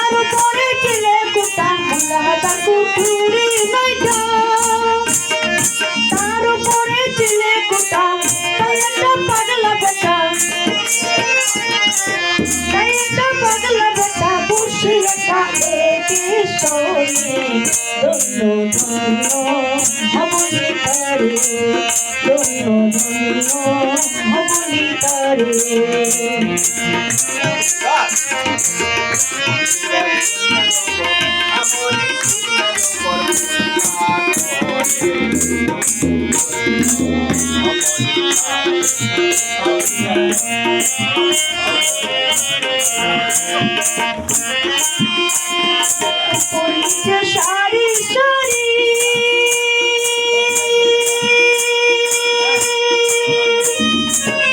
তার উপরে চিলে কুটা মুলা তার কুঠুরি নাইটা তার উপরে চিলে কুটা তাই একটা পাগলা বেটা তাই একটা পাগলা বেটা বসে একা একে শোনে ধন্য ধন্য হবলি তারে ধন্য ধন্য হবলি তারে পরিচে সারি সারি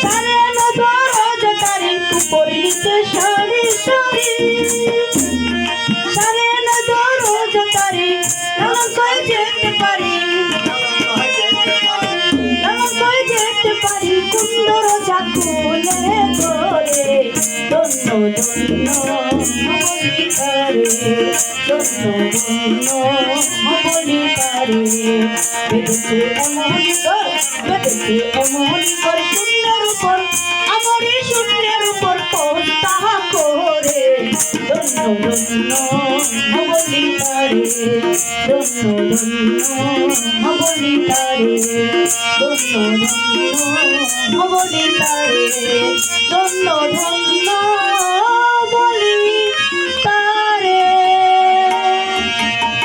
সারে নদরজ তারি পরিচে সারি সারি সারে নদরজ তারি নাম কই যেতে পারি নাম কই যেতে পারি কুন্দর জাকুলে করে ধন্য ধন্য হবলি তারে ধন্য ধন্য হবলি তারে বেদেশে এমন করে শূন্যের উপর আমরি শূন্যের উপর পোস্তা করে ধন্য ধন্য হবলি তারে ধন্য ধন্য হবলি তারে ধন্য ধন্য হবলি তারে ধন্য ধন্য বলি